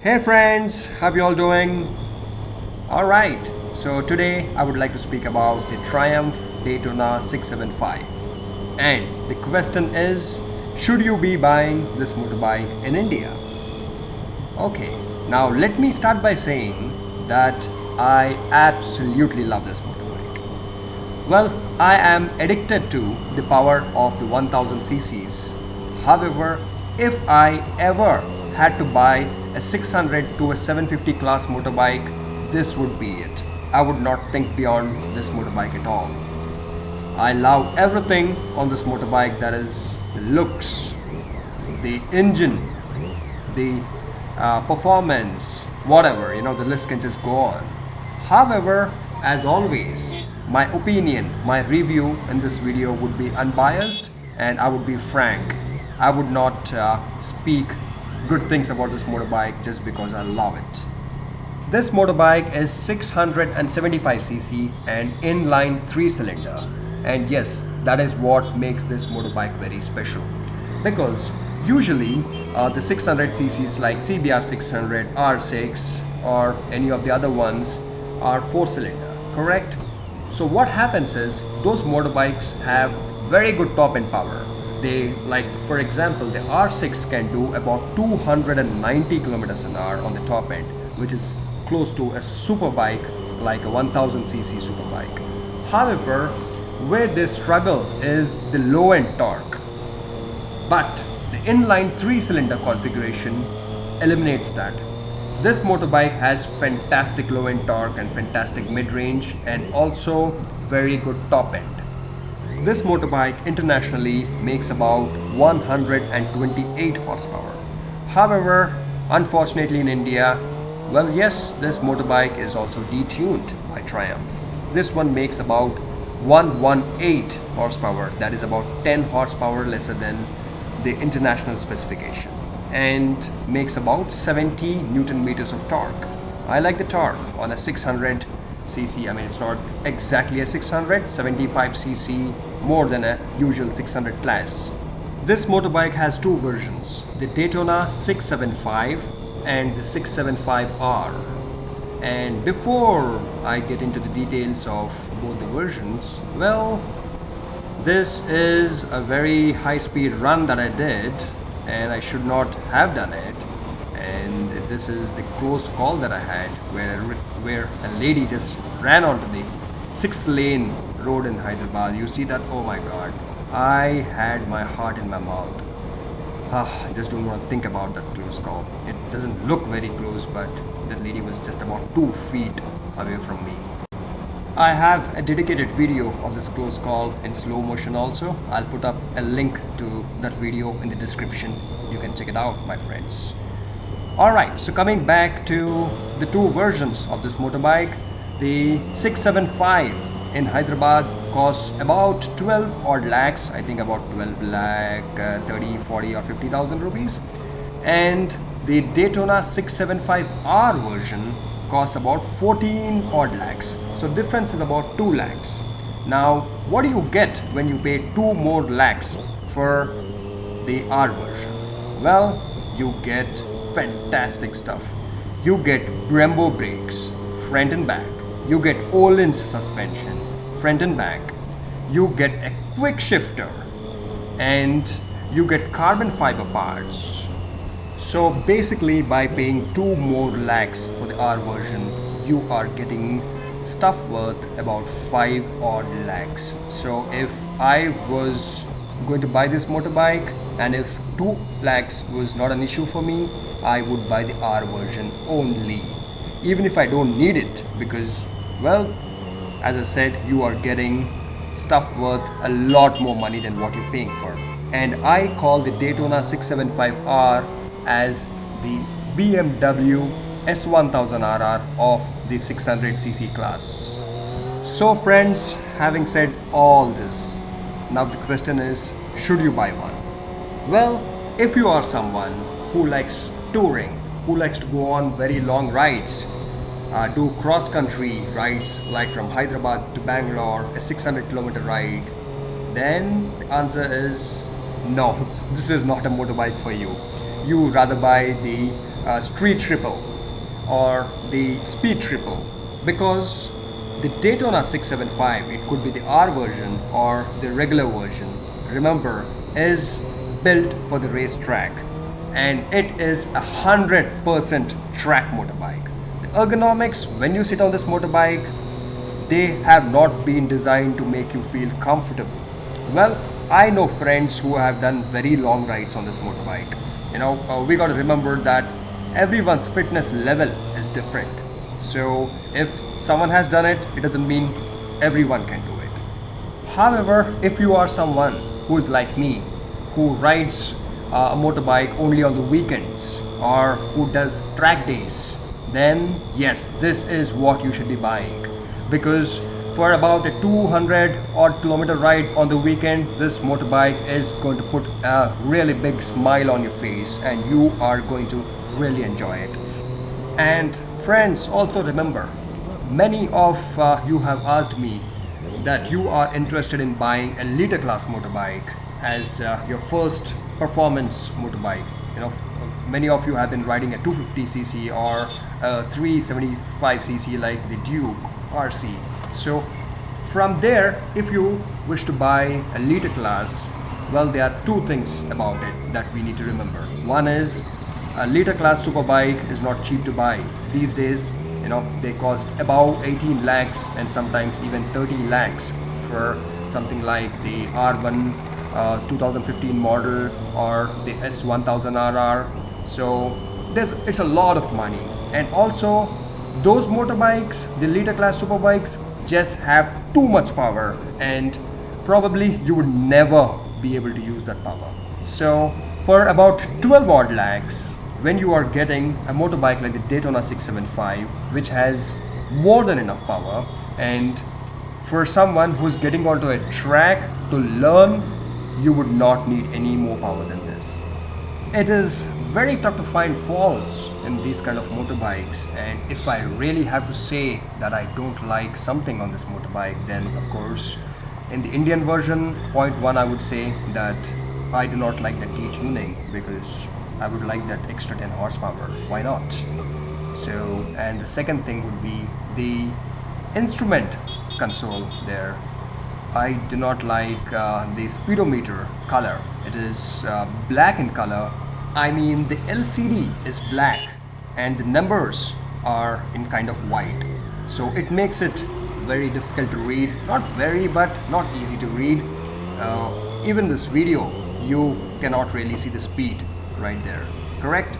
Hey friends, how you all doing? Alright, so today I would like to speak about the Triumph Daytona 675. And the question is, should you be buying this motorbike in India? Okay, now let me start by saying that I absolutely love this motorbike. Well, I am addicted to the power of the 1000 cc's. However, if I ever had to buy a 600 to a 750 class motorbike, this would be it. I would not think beyond this motorbike at all. I love everything on this motorbike, that is the looks, the engine, the performance, whatever, the list can just go on. However, as always, my opinion, my review in this video would be unbiased and I would be frank. I would not speak good things about this motorbike just because I love it. This motorbike is 675cc and inline 3-cylinder, and yes, that is what makes this motorbike very special, because usually the 600cc's like CBR 600, R6 or any of the other ones are 4-cylinder, correct? So what happens is those motorbikes have very good top end power. They, like for example, the R6 can do about 290 kilometers an hour on the top end, which is close to a super bike like a 1000cc super bike. However, where they struggle is the low end torque. But the inline 3-cylinder configuration eliminates that. This motorbike has fantastic low end torque and fantastic mid range and also very good top end. This motorbike internationally makes about 128 horsepower. However, unfortunately in India, well yes, this motorbike is also detuned by Triumph. This one makes about 118 horsepower, that is about 10 horsepower lesser than the international specification, and makes about 70 Newton meters of torque. I like the torque on a 600cc. I mean, it's not exactly a 675cc, more than a usual 600 class. This motorbike has two versions, the Daytona 675 and the 675R. And before I get into the details of both the versions, well, this is a very high-speed run that I did and I should not have done it. And this is the close call that I had where a lady just ran onto the 6-lane road in Hyderabad. You see that? Oh my god, I had my heart in my mouth. I just don't want to think about that close call. It doesn't look very close, but that lady was just about 2 feet away from me. I have a dedicated video of this close call in slow motion also. I'll put up a link to that video in the description. You can check it out, my friends. Alright, so coming back to the two versions of this motorbike, the 675 in Hyderabad costs about 12 odd lakhs, I think about 12 lakh 30, 40 or 50,000 rupees, and the Daytona 675R version costs about 14 odd lakhs. So difference is about 2 lakhs. Now what do you get when you pay 2 more lakhs for the R version? Well, you get fantastic stuff. You get Brembo brakes, front and back. You get Öhlins suspension, front and back. You get a quick shifter, and you get carbon fiber parts. So basically, by paying 2 more lakhs for the R version, you are getting stuff worth about 5 odd lakhs. So if I was going to buy this motorbike and if 2 lakhs was not an issue for me, I would buy the R version only. Even if I don't need it, because, well, as I said, you are getting stuff worth a lot more money than what you're paying for. And I call the Daytona 675R as the BMW S1000RR of the 600cc class. So friends, having said all this, now the question is, should you buy one? Well, if you are someone who likes touring, who likes to go on very long rides, do cross-country rides like from Hyderabad to Bangalore, a 600-kilometer ride, then the answer is no, this is not a motorbike for you. You rather buy the street triple or the speed triple, because the Daytona 675, it could be the R version or the regular version, remember, is built for the racetrack, and it is 100% track motorbike. The ergonomics when you sit on this motorbike, they have not been designed to make you feel comfortable. Well, I know friends who have done very long rides on this motorbike. We got to remember that everyone's fitness level is different. So if someone has done it, it doesn't mean everyone can do it. However, if you are someone who is like me, who rides a motorbike only on the weekends or who does track days, then yes, this is what you should be buying. Because for about a 200 odd kilometer ride on the weekend, this motorbike is going to put a really big smile on your face and you are going to really enjoy it. And friends, also remember, many of you have asked me that you are interested in buying a liter class motorbike as your first performance motorbike. Many of you have been riding a 250cc or a 375cc like the Duke RC. So from there, if you wish to buy a liter class, well, there are two things about it that we need to remember. One is a liter class superbike is not cheap to buy. These days, they cost above 18 lakhs and sometimes even 30 lakhs for something like the R1 2015 model or the S1000RR. So it's a lot of money. And also, those motorbikes, the liter class superbikes, just have too much power and probably you would never be able to use that power. So for about 12 odd lakhs, when you are getting a motorbike like the Daytona 675, which has more than enough power, and for someone who's getting onto a track to learn, you would not need any more power than this. It is very tough to find faults in these kind of motorbikes, and if I really have to say that I don't like something on this motorbike, then of course in the Indian version, point one, I would say that I do not like the detuning because I would like that extra 10 horsepower. Why not? So, and the second thing would be the instrument console there. I do not like the speedometer color. It is black in color. I mean, the LCD is black and the numbers are in kind of white. So it makes it very difficult to read. Not very, but not easy to read. Even this video, you cannot really see the speed right there, correct?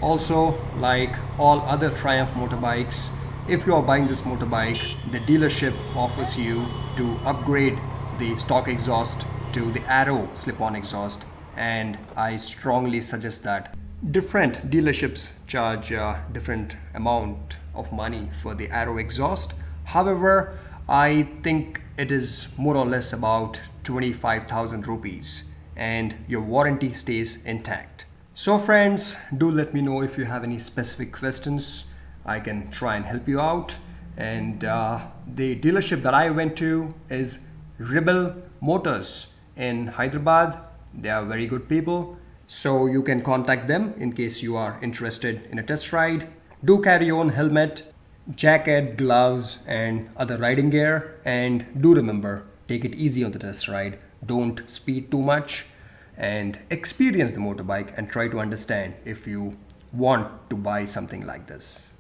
Also, like all other Triumph motorbikes, if you are buying this motorbike, the dealership offers you to upgrade the stock exhaust to the Arrow slip-on exhaust, and I strongly suggest that. Different dealerships charge a different amount of money for the Arrow exhaust. However, I think it is more or less about 25,000 rupees and your warranty stays intact. So friends, do let me know if you have any specific questions. I can try and help you out. And the dealership that I went to is Rebel Motors in Hyderabad. They are very good people. So you can contact them in case you are interested in a test ride. Do carry your own helmet, jacket, gloves and other riding gear. And do remember, take it easy on the test ride. Don't speed too much. and experience the motorbike and try to understand if you want to buy something like this.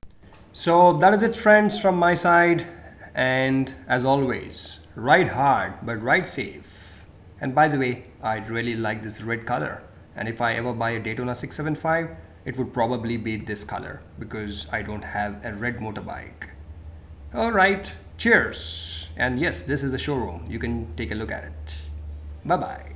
So that is it, friends, from my side. And as always, ride hard but ride safe. And by the way, I really like this red color. And if I ever buy a Daytona 675, it would probably be this color because I don't have a red motorbike. Alright, cheers. And yes, this is the showroom. You can take a look at it. Bye bye.